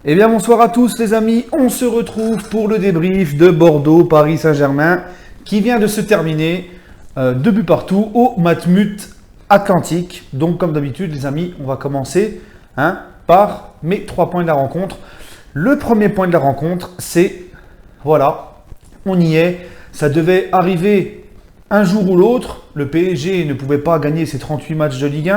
Eh bien bonsoir à tous les amis, on se retrouve pour le débrief de Bordeaux-Paris Saint-Germain qui vient de se terminer, 2 buts partout au Matmut Atlantique. Donc comme d'habitude les amis, on va commencer par mes 3 points de la rencontre. Le premier point de la rencontre, c'est, voilà, on y est, ça devait arriver un jour ou l'autre, le PSG ne pouvait pas gagner ses 38 matchs de Ligue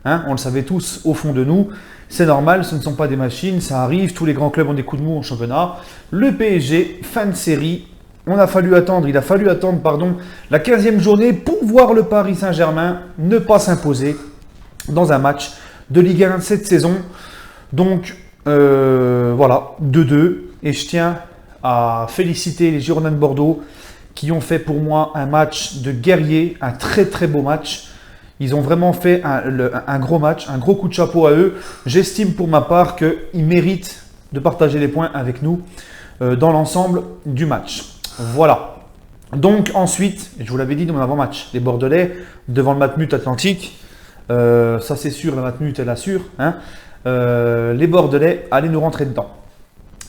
1, on le savait tous au fond de nous. C'est normal, ce ne sont pas des machines, ça arrive, tous les grands clubs ont des coups de mou en championnat. Le PSG, fin de série, il a fallu attendre la 15e journée pour voir le Paris Saint-Germain ne pas s'imposer dans un match de Ligue 1 cette saison. Donc, voilà, 2-2. Et je tiens à féliciter les Girondins de Bordeaux qui ont fait pour moi un match de guerrier, un très très beau match. Ils ont vraiment fait un gros match, un gros coup de chapeau à eux. J'estime pour ma part qu'ils méritent de partager les points avec nous dans l'ensemble du match. Voilà. Donc ensuite, je vous l'avais dit dans mon avant-match, les Bordelais devant le Matmut Atlantique. Ça c'est sûr, la Matmut elle assure. Les Bordelais, allez nous rentrer dedans.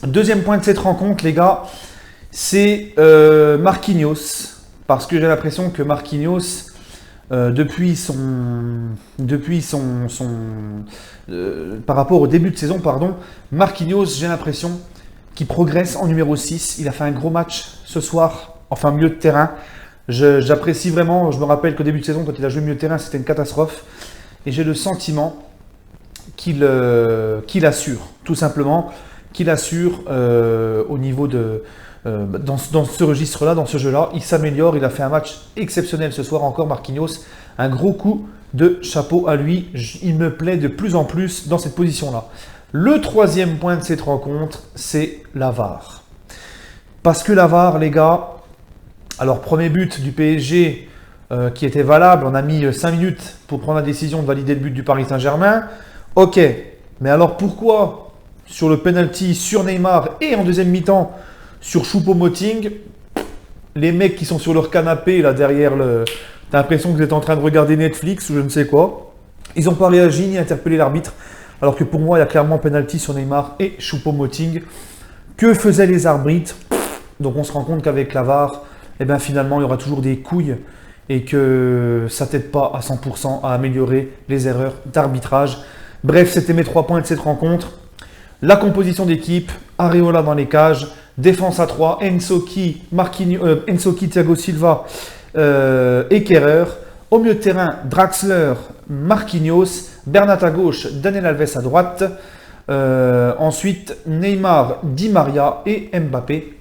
Deuxième point de cette rencontre, les gars, c'est Marquinhos. Parce que j'ai l'impression que Marquinhos... par rapport au début de saison, Marquinhos, j'ai l'impression qu'il progresse en numéro 6. Il a fait un gros match ce soir, enfin milieu de terrain. J'apprécie vraiment, je me rappelle qu'au début de saison, quand il a joué milieu de terrain, c'était une catastrophe. Et j'ai le sentiment qu'il assure, tout simplement, qu'il assure au niveau de... Dans ce registre-là, dans ce jeu-là, il s'améliore, il a fait un match exceptionnel ce soir encore, Marquinhos. Un gros coup de chapeau à lui, il me plaît de plus en plus dans cette position-là. Le troisième point de cette rencontre, c'est la VAR. Parce que la VAR, les gars, alors premier but du PSG qui était valable, on a mis 5 minutes pour prendre la décision de valider le but du Paris Saint-Germain. Ok, mais alors pourquoi sur le penalty sur Neymar et en deuxième mi-temps sur Choupo-Moting, les mecs qui sont sur leur canapé là derrière t'as l'impression que vous êtes en train de regarder Netflix ou je ne sais quoi. Ils n'ont pas réagi ni interpellé l'arbitre. Alors que pour moi, il y a clairement penalty sur Neymar et Choupo-Moting. Que faisaient les arbitres? Donc on se rend compte qu'avec la VAR, finalement, il y aura toujours des couilles et que ça t'aide pas à 100% à améliorer les erreurs d'arbitrage. Bref, c'était mes 3 points de cette rencontre. La composition d'équipe, Areola dans les cages, défense à 3, Ensoki, Thiago Silva et Kerrer. Au milieu de terrain, Draxler, Marquinhos, Bernat à gauche, Daniel Alves à droite. Ensuite, Neymar, Di Maria et Mbappé,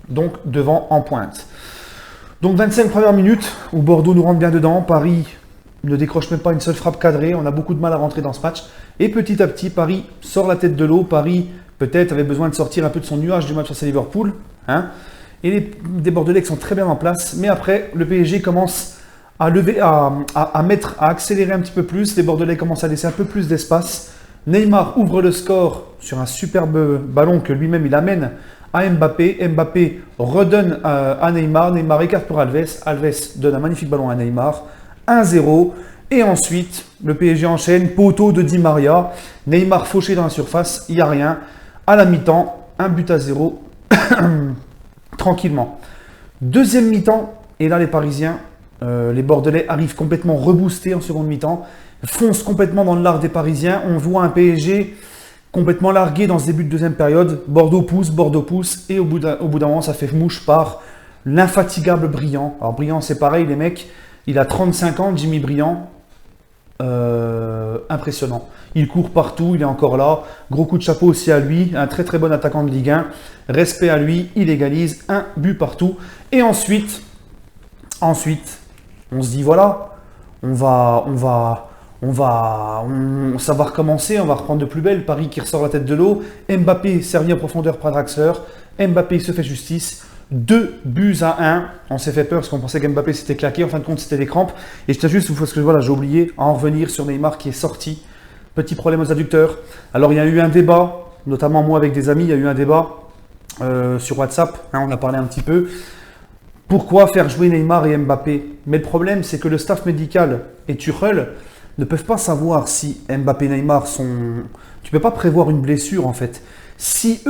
donc devant en pointe. Donc 25 premières minutes où Bordeaux nous rentre bien dedans, Paris ne décroche même pas une seule frappe cadrée, on a beaucoup de mal à rentrer dans ce match. Et petit à petit, Paris sort la tête de l'eau, Paris peut-être avait besoin de sortir un peu de son nuage du match face à Liverpool. Et des Bordelais qui sont très bien en place. Mais après, le PSG commence à accélérer un petit peu plus. Les Bordelais commencent à laisser un peu plus d'espace. Neymar ouvre le score sur un superbe ballon que lui-même il amène à Mbappé. Mbappé redonne à Neymar. Neymar écarte pour Alves. Alves donne un magnifique ballon à Neymar. 1-0. Et ensuite, le PSG enchaîne. Poteau de Di Maria. Neymar fauché dans la surface. Il n'y a rien. À la mi-temps, 1-0 tranquillement. Deuxième mi-temps, et là les Parisiens, les Bordelais arrivent complètement reboostés en seconde mi-temps, foncent complètement dans le lard des Parisiens. On voit un PSG complètement largué dans ce début de deuxième période. Bordeaux pousse, et au bout d'un moment, ça fait mouche par l'infatigable Briand. Alors Briand, c'est pareil, les mecs, il a 35 ans, Jimmy Briand. Impressionnant. Il court partout, il est encore là. Gros coup de chapeau aussi à lui, un très très bon attaquant de Ligue 1. Respect à lui, il égalise, un but partout. Et ensuite, on se dit voilà, ça va recommencer, on va reprendre de plus belle. Paris qui ressort la tête de l'eau. Mbappé servi en profondeur par Draxler. Mbappé se fait justice. 2-1. On s'est fait peur parce qu'on pensait qu'Mbappé s'était claqué. En fin de compte, c'était des crampes. Et je tiens juste, parce que voilà, j'ai oublié à en revenir sur Neymar qui est sorti. Petit problème aux adducteurs. Alors, il y a eu un débat, notamment moi avec des amis, il y a eu un débat sur WhatsApp. On a parlé un petit peu. Pourquoi faire jouer Neymar et Mbappé? Mais le problème, c'est que le staff médical et Tuchel ne peuvent pas savoir si Mbappé et Neymar sont... Tu ne peux pas prévoir une blessure, en fait. Si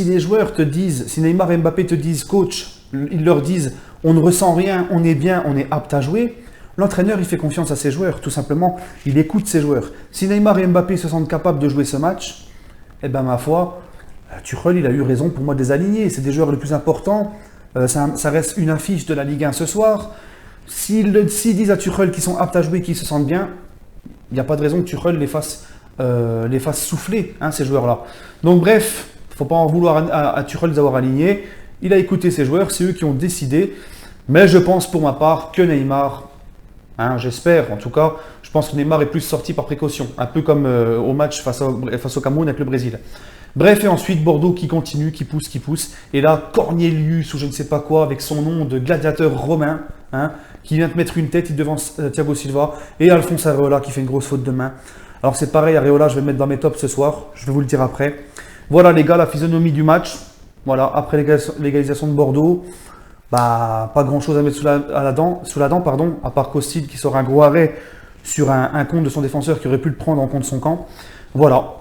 les joueurs te disent, si Neymar et Mbappé te disent, coach, ils leur disent, on ne ressent rien, on est bien, on est apte à jouer, l'entraîneur, il fait confiance à ses joueurs, tout simplement. Il écoute ses joueurs. Si Neymar et Mbappé se sentent capables de jouer ce match, eh ben ma foi, Tuchel, il a eu raison pour moi de les aligner. C'est des joueurs les plus importants. Ça reste une affiche de la Ligue 1 ce soir. S'ils disent à Tuchel qu'ils sont aptes à jouer, qu'ils se sentent bien, il n'y a pas de raison que Tuchel les fasse souffler, hein, ces joueurs-là. Donc bref, il ne faut pas en vouloir à Tuchel les avoir alignés. Il a écouté ses joueurs, c'est eux qui ont décidé. Mais je pense pour ma part que Neymar, hein, j'espère en tout cas, je pense que Neymar est plus sorti par précaution. Un peu comme au match face au Cameroun avec le Brésil. Bref, et ensuite Bordeaux qui continue, qui pousse. Et là, Cornelius ou je ne sais pas quoi, avec son nom de gladiateur romain, hein, qui vient de mettre une tête, il devance Thiago Silva. Et Alphonse Areola qui fait une grosse faute de main. Alors c'est pareil, Areola, je vais le mettre dans mes tops ce soir. Je vais vous le dire après. Voilà les gars, la physionomie du match. Voilà, après l'égalisation de Bordeaux, bah, pas grand chose à mettre sous la dent, pardon, à part Costil qui sort un gros arrêt sur un compte de son défenseur qui aurait pu le prendre en compte son camp. Voilà.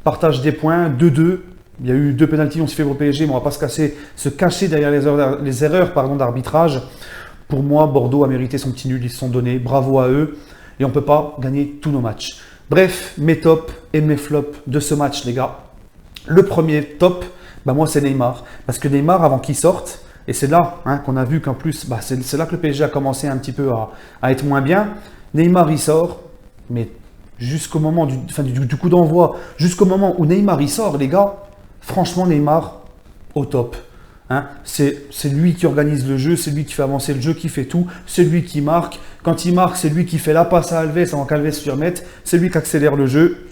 Partage des points, 2-2. Il y a eu 2 pénaltys, on s'y fait pour le PSG, mais on ne va pas se cacher derrière les erreurs d'arbitrage. Pour moi, Bordeaux a mérité son petit nul, ils se sont donnés. Bravo à eux. Et on ne peut pas gagner tous nos matchs. Bref, mes tops et mes flops de ce match, les gars. Le premier top, bah moi, c'est Neymar. Parce que Neymar, avant qu'il sorte, et c'est là hein, qu'on a vu qu'en plus, bah, c'est là que le PSG a commencé un petit peu à être moins bien. Neymar, il sort, mais jusqu'au moment du coup d'envoi, jusqu'au moment où Neymar il sort, les gars, franchement Neymar au top. Hein, c'est lui qui organise le jeu, c'est lui qui fait avancer le jeu, qui fait tout, c'est lui qui marque. Quand il marque, c'est lui qui fait la passe à Alves avant qu'Alves se remette, c'est lui qui accélère le jeu.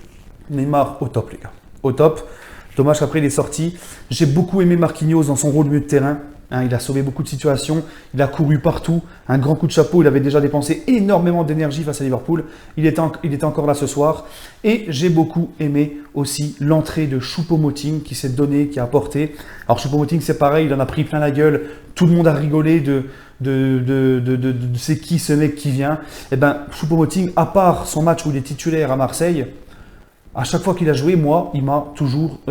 Neymar au top les gars, au top. Dommage qu'après il est sorti. J'ai beaucoup aimé Marquinhos dans son rôle de milieu de terrain. Hein, il a sauvé beaucoup de situations, il a couru partout, un grand coup de chapeau, il avait déjà dépensé énormément d'énergie face à Liverpool, il était encore là ce soir. Et j'ai beaucoup aimé aussi l'entrée de Choupo-Moting qui s'est donné, qui a apporté. Alors Choupo-Moting c'est pareil, il en a pris plein la gueule, tout le monde a rigolé de c'est qui ce mec qui vient. Et ben Choupo-Moting, à part son match où il est titulaire à Marseille, à chaque fois qu'il a joué, moi, il m'a toujours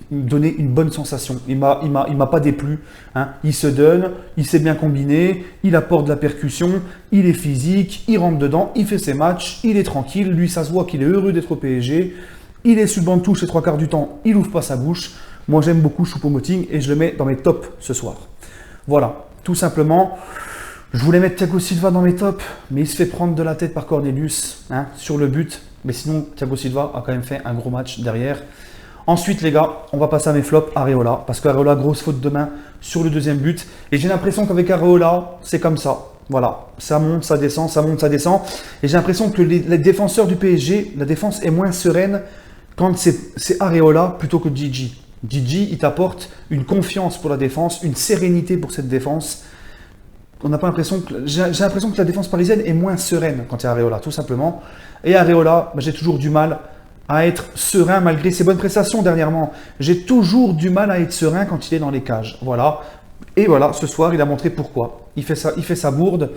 donné une bonne sensation. Il m'a pas déplu. Hein. Il se donne, il sait bien combiner, il apporte de la percussion, il est physique, il rentre dedans, il fait ses matchs, il est tranquille. Lui, ça se voit qu'il est heureux d'être au PSG. Il est sur le banc de touche les 3/4 du temps, il ouvre pas sa bouche. Moi, j'aime beaucoup Choupo-Moting et je le mets dans mes tops ce soir. Voilà, tout simplement. Je voulais mettre Thiago Silva dans mes tops, mais il se fait prendre de la tête par Cornelius hein, sur le but. Mais sinon, Thiago Silva a quand même fait un gros match derrière. Ensuite, les gars, on va passer à mes flops, Areola. Parce qu'Areola, grosse faute de main sur le deuxième but. Et j'ai l'impression qu'avec Areola, c'est comme ça. Voilà, ça monte, ça descend, ça monte, ça descend. Et j'ai l'impression que les défenseurs du PSG, la défense est moins sereine quand c'est Areola plutôt que Gigi. Gigi, il t'apporte une confiance pour la défense, une sérénité pour cette défense. On n'a pas l'impression que j'ai l'impression que la défense parisienne est moins sereine quand il y a Areola, tout simplement. Et Areola, j'ai toujours du mal à être serein malgré ses bonnes prestations dernièrement. J'ai toujours du mal à être serein quand il est dans les cages. Voilà. Et voilà, ce soir, il a montré pourquoi. Il fait sa bourde.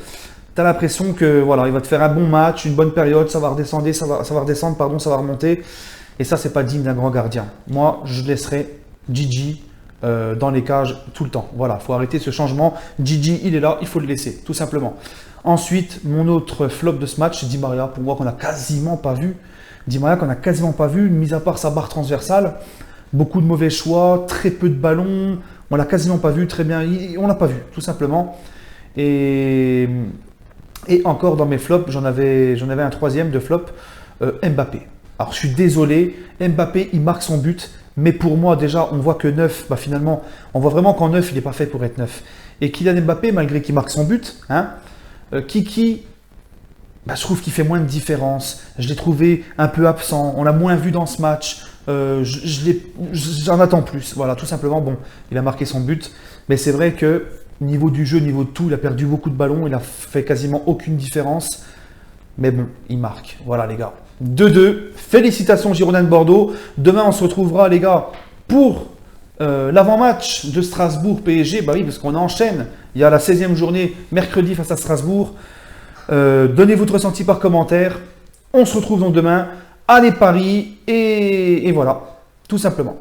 Tu as l'impression que voilà, il va te faire un bon match, une bonne période, ça va redescendre, ça va remonter. Et ça, c'est pas digne d'un grand gardien. Moi, je laisserai Gigi dans les cages tout le temps. Voilà, il faut arrêter ce changement. Gigi, il est là, il faut le laisser, tout simplement. Ensuite, mon autre flop de ce match, c'est Di Maria, pour moi qu'on n'a quasiment pas vu. Di Maria qu'on n'a quasiment pas vu, mis à part sa barre transversale. Beaucoup de mauvais choix, très peu de ballons. On l'a quasiment pas vu, très bien. On l'a pas vu, tout simplement. Et encore dans mes flops, j'en avais un troisième de flop, Mbappé. Alors je suis désolé, Mbappé, il marque son but. Mais pour moi, déjà, on voit que neuf, bah finalement, on voit vraiment qu'en neuf, il n'est pas fait pour être neuf. Et Kylian Mbappé, malgré qu'il marque son but, hein, Kiki, bah, je trouve qu'il fait moins de différence. Je l'ai trouvé un peu absent. On l'a moins vu dans ce match. J'en attends plus. Voilà, tout simplement. Bon, il a marqué son but. Mais c'est vrai que niveau du jeu, niveau de tout, il a perdu beaucoup de ballons. Il a fait quasiment aucune différence. Mais bon, il marque. Voilà, les gars. 2-2. Félicitations Girondins de Bordeaux. Demain, on se retrouvera, les gars, pour l'avant-match de Strasbourg-PSG. Bah oui, parce qu'on enchaîne. Il y a la 16e journée, mercredi, face à Strasbourg. Donnez votre ressenti par commentaire. On se retrouve donc demain. Allez Paris. Et voilà, tout simplement.